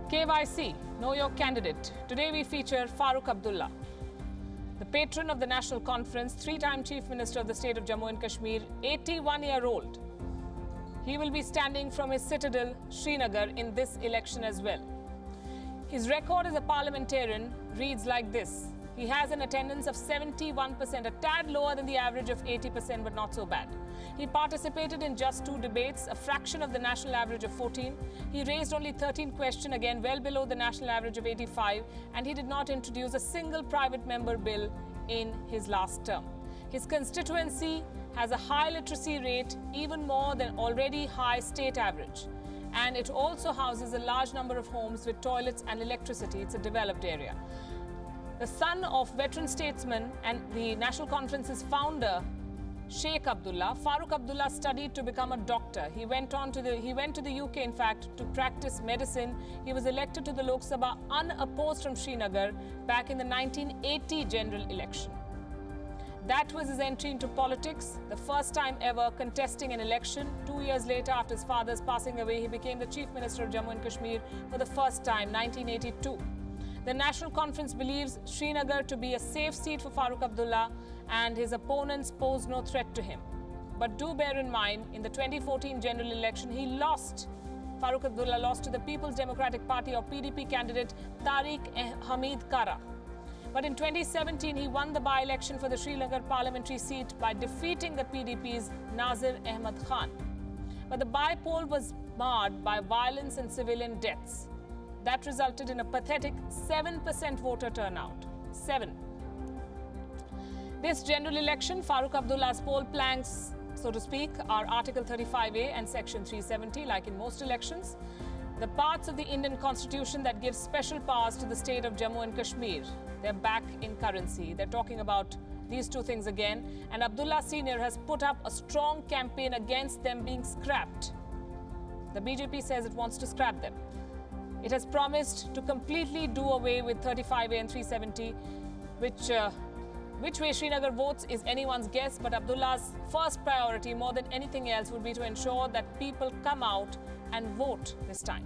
KYC, Know Your Candidate. Today we feature Farooq Abdullah, the patron of the National Conference, three-time Chief Minister of the state of Jammu and Kashmir, 81-year-old. He will be standing from his citadel, Srinagar, in this election as well. His record as a parliamentarian reads like this. He has an attendance of 71%, a tad lower than the average of 80%, but not so bad. He participated in just 2 debates, a fraction of the national average of 14. He raised only 13 questions, again well below the national average of 85, and he did not introduce a single private member bill in his last term. His constituency has a high literacy rate, even more than already high state average. And it also houses a large number of homes with toilets and electricity. It's a developed area. The son of veteran statesman and the National Conference's founder, Sheikh Abdullah, Farooq Abdullah studied to become a doctor. He went to the UK, in fact, to practice medicine. He was elected to the Lok Sabha unopposed from Srinagar back in the 1980 general election. That was his entry into politics, the first time ever contesting an election. 2 years later, after his father's passing away, he became the Chief Minister of Jammu and Kashmir for the first time, 1982. The National Conference believes Srinagar to be a safe seat for Farooq Abdullah, and his opponents pose no threat to him. But do bear in mind, in the 2014 general election, he lost. Farooq Abdullah lost to the People's Democratic Party or PDP candidate Tariq Hamid Kara. But in 2017, he won the by-election for the Srinagar parliamentary seat by defeating the PDP's Nazir Ahmad Khan. But the by-poll was marred by violence and civilian deaths. That resulted in a pathetic 7% voter turnout. 7. This general election, Farooq Abdullah's poll planks, so to speak, are Article 35A and Section 370, like in most elections. The parts of the Indian Constitution that give special powers to the state of Jammu and Kashmir, they're back in currency. They're talking about these two things again. And Abdullah Sr. has put up a strong campaign against them being scrapped. The BJP says it wants to scrap them. It has promised to completely do away with 35A and 370, which way Srinagar votes is anyone's guess, but Abdullah's first priority, more than anything else, would be to ensure that people come out and vote this time.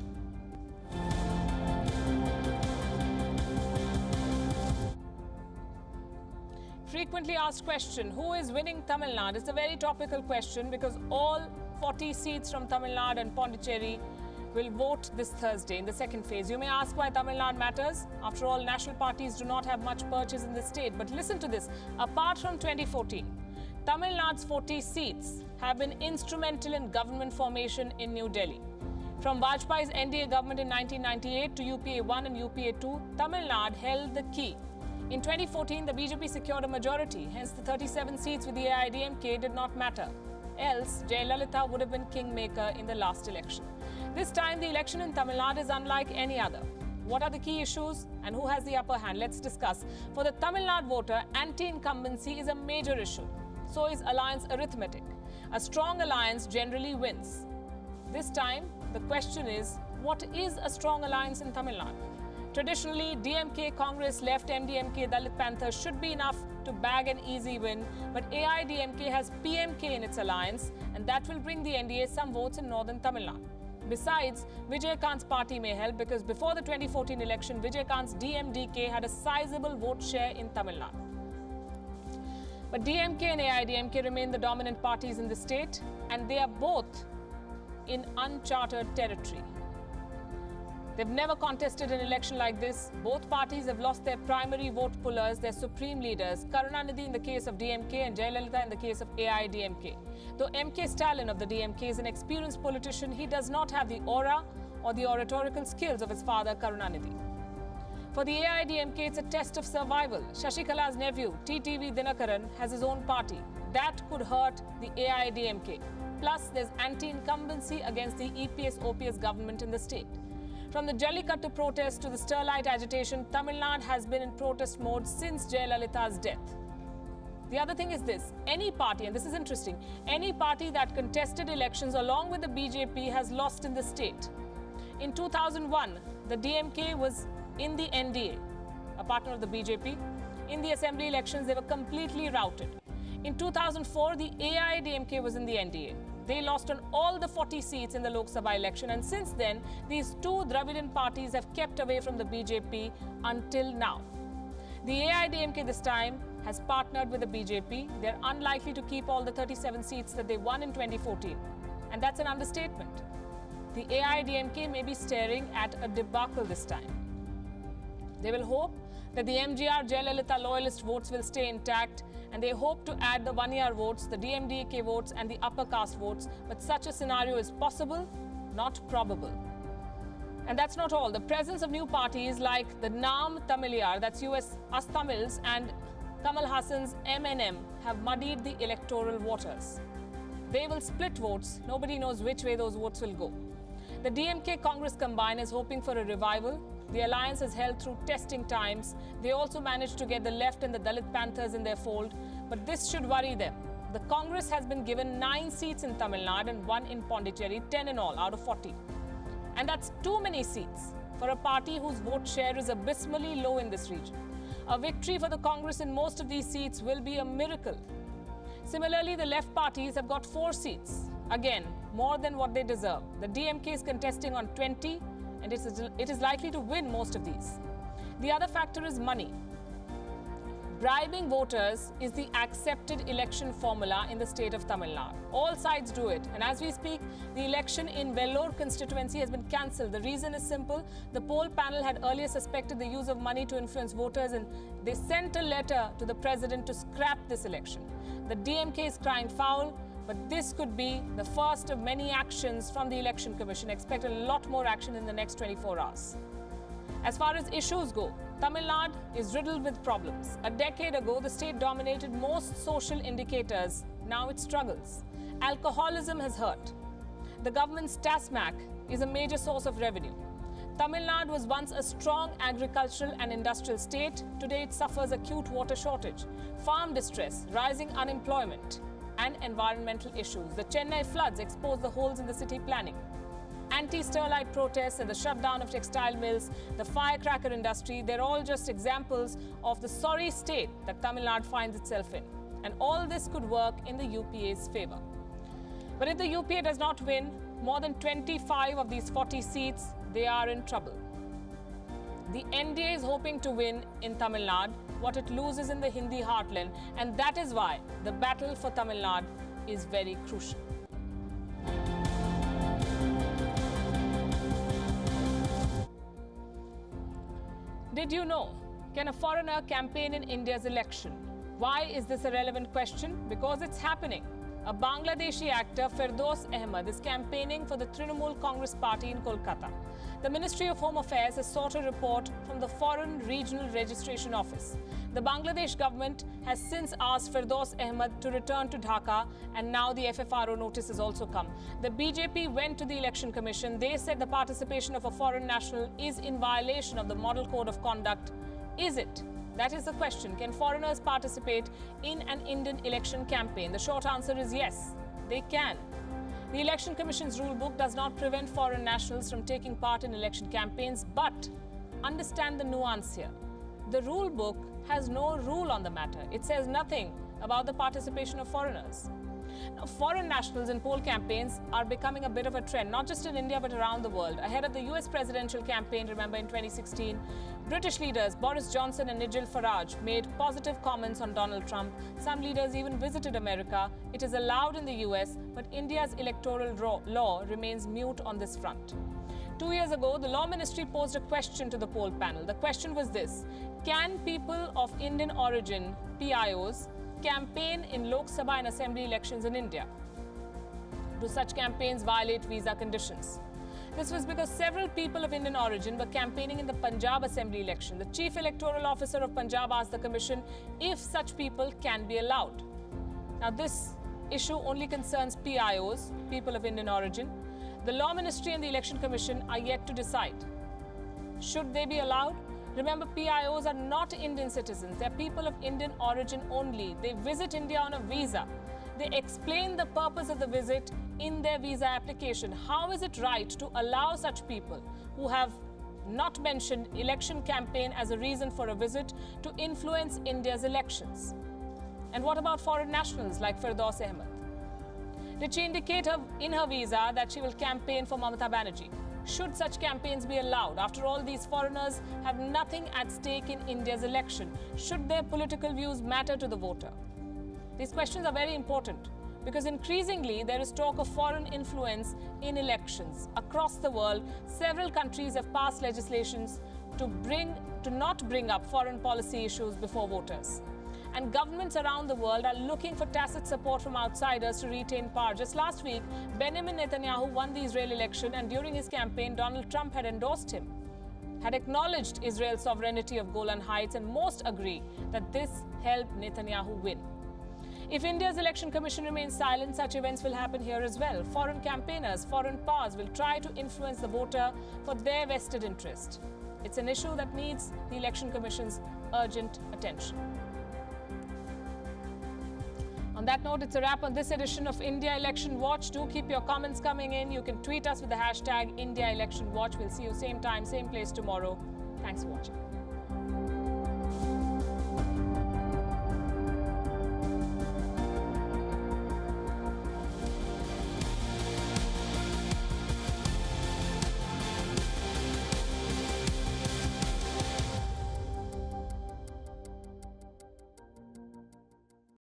Frequently asked question, who is winning Tamil Nadu? It's a very topical question because all 40 seats from Tamil Nadu and Pondicherry will vote this Thursday in the second phase. You may ask why Tamil Nadu matters. After all, national parties do not have much purchase in the state. But listen to this. Apart from 2014, Tamil Nadu's 40 seats have been instrumental in government formation in New Delhi. From Vajpayee's NDA government in 1998 to UPA 1 and UPA 2, Tamil Nadu held the key. In 2014, the BJP secured a majority. Hence, the 37 seats with the AIADMK did not matter. Else, Jayalalitha would have been kingmaker in the last election. This time, the election in Tamil Nadu is unlike any other. What are the key issues and who has the upper hand? Let's discuss. For the Tamil Nadu voter, anti-incumbency is a major issue. So is alliance arithmetic. A strong alliance generally wins. This time, the question is, what is a strong alliance in Tamil Nadu? Traditionally, DMK, Congress, Left, MDMK, Dalit Panthers should be enough to bag an easy win. But AIADMK has PMK in its alliance, and that will bring the NDA some votes in northern Tamil Nadu. Besides, Vijay Kant's party may help because before the 2014 election, Vijay Kant's DMDK had a sizable vote share in Tamil Nadu. But DMK and AIADMK remain the dominant parties in the state, and they are both in uncharted territory. They've never contested an election like this. Both parties have lost their primary vote pullers, their supreme leaders, Karunanidhi in the case of DMK and Jayalalitha in the case of AIADMK. Though MK Stalin of the DMK is an experienced politician, he does not have the aura or the oratorical skills of his father, Karunanidhi. For the AIADMK, it's a test of survival. Shashikala's nephew, TTV Dinakaran, has his own party. That could hurt the AIADMK. Plus, there's anti-incumbency against the EPS-OPS government in the state. From the Jallikattu protest to the Sterlite agitation, Tamil Nadu has been in protest mode since Jayalalitha's death. The other thing is this, any party, and this is interesting, any party that contested elections along with the BJP has lost in the state. In 2001, the DMK was in the NDA, a partner of the BJP. In the assembly elections, they were completely routed. In 2004, the AIADMK was in the NDA. They lost on all the 40 seats in the Lok Sabha election, and since then, these two Dravidian parties have kept away from the BJP until now. The AIADMK this time has partnered with the BJP. They're unlikely to keep all the 37 seats that they won in 2014. And that's an understatement. The AIADMK may be staring at a debacle this time. They will hope that the MGR Jayalalitha loyalist votes will stay intact, and they hope to add the 1ER votes, the DMDK votes and the upper caste votes. But such a scenario is possible, not probable. And that's not all. The presence of new parties like the Naam Tamiliar, that's US Us Tamils, and Kamal Hassan's MNM have muddied the electoral waters. They will split votes. Nobody knows which way those votes will go. The DMK Congress combine is hoping for a revival. The alliance has held through testing times. They also managed to get the left and the Dalit Panthers in their fold, but this should worry them. The Congress has been given 9 seats in Tamil Nadu and 1 in Pondicherry, 10 in all out of 40. And that's too many seats for a party whose vote share is abysmally low in this region. A victory for the Congress in most of these seats will be a miracle. Similarly, the left parties have got 4 seats. Again, more than what they deserve. The DMK is contesting on 20, and it is likely to win most of these. The other factor is money. Bribing voters is the accepted election formula in the state of Tamil Nadu. All sides do it, and as we speak, the election in Vellore constituency has been cancelled. The reason is simple. The poll panel had earlier suspected the use of money to influence voters, and they sent a letter to the president to scrap this election. The DMK is crying foul, but this could be the first of many actions from the Election Commission. Expect a lot more action in the next 24 hours. As far as issues go, Tamil Nadu is riddled with problems. A decade ago, the state dominated most social indicators. Now it struggles. Alcoholism has hurt. The government's TASMAC is a major source of revenue. Tamil Nadu was once a strong agricultural and industrial state. Today it suffers acute water shortage, farm distress, rising unemployment, and environmental issues. The Chennai floods exposed the holes in the city planning. Anti-Sterlite protests and the shutdown of textile mills, the firecracker industry, they're all just examples of the sorry state that Tamil Nadu finds itself in. And all this could work in the UPA's favour. But if the UPA does not win more than 25 of these 40 seats, they are in trouble. The NDA is hoping to win in Tamil Nadu what it loses in the Hindi heartland, and that is why the battle for Tamil Nadu is very crucial. Did you know? Can a foreigner campaign in India's election? Why is this a relevant question? Because it's happening. A Bangladeshi actor, Firdaus Ahmed, is campaigning for the Trinamool Congress Party in Kolkata. The Ministry of Home Affairs has sought a report from the Foreign Regional Registration Office. The Bangladesh government has since asked Firdaus Ahmed to return to Dhaka, and now the FFRO notice has also come. The BJP went to the Election Commission. They said the participation of a foreign national is in violation of the Model Code of Conduct. Is it? That is the question. Can foreigners participate in an Indian election campaign? The short answer is yes, they can. The Election Commission's rule book does not prevent foreign nationals from taking part in election campaigns, but understand the nuance here. The rule book has no rule on the matter. It says nothing about the participation of foreigners. Now, foreign nationals in poll campaigns are becoming a bit of a trend, not just in India but around the world. Ahead of the US presidential campaign, remember in 2016, British leaders Boris Johnson and Nigel Farage made positive comments on Donald Trump. Some leaders even visited America. It is allowed in the US, but India's electoral law remains mute on this front. 2 years ago, the Law Ministry posed a question to the poll panel. The question was this: can people of Indian origin, PIOs, campaign in Lok Sabha and Assembly elections in India? Do such campaigns violate visa conditions? This was because several people of Indian origin were campaigning in the Punjab Assembly election. The Chief Electoral Officer of Punjab asked the Commission if such people can be allowed. Now, this issue only concerns PIOs, people of Indian origin. The Law Ministry and the Election Commission are yet to decide. Should they be allowed? Remember, PIOs are not Indian citizens. They are people of Indian origin only. They visit India on a visa. They explain the purpose of the visit in their visa application. How is it right to allow such people who have not mentioned election campaign as a reason for a visit to influence India's elections? And what about foreign nationals like Firdaus Ahmed? Did she indicate in her visa that she will campaign for Mamata Banerjee? Should such campaigns be allowed? After all, these foreigners have nothing at stake in India's election. Should their political views matter to the voter? These questions are very important because increasingly there is talk of foreign influence in elections. Across the world, several countries have passed legislations to not bring up foreign policy issues before voters. And governments around the world are looking for tacit support from outsiders to retain power. Just last week, Benjamin Netanyahu won the Israeli election, and during his campaign, Donald Trump had endorsed him, had acknowledged Israel's sovereignty of Golan Heights, and most agree that this helped Netanyahu win. If India's election commission remains silent, such events will happen here as well. Foreign campaigners, foreign powers will try to influence the voter for their vested interest. It's an issue that needs the election commission's urgent attention. On that note, it's a wrap on this edition of India Election Watch. Do keep your comments coming in. You can tweet us with the hashtag India Election Watch. We'll see you same time, same place tomorrow. Thanks for watching.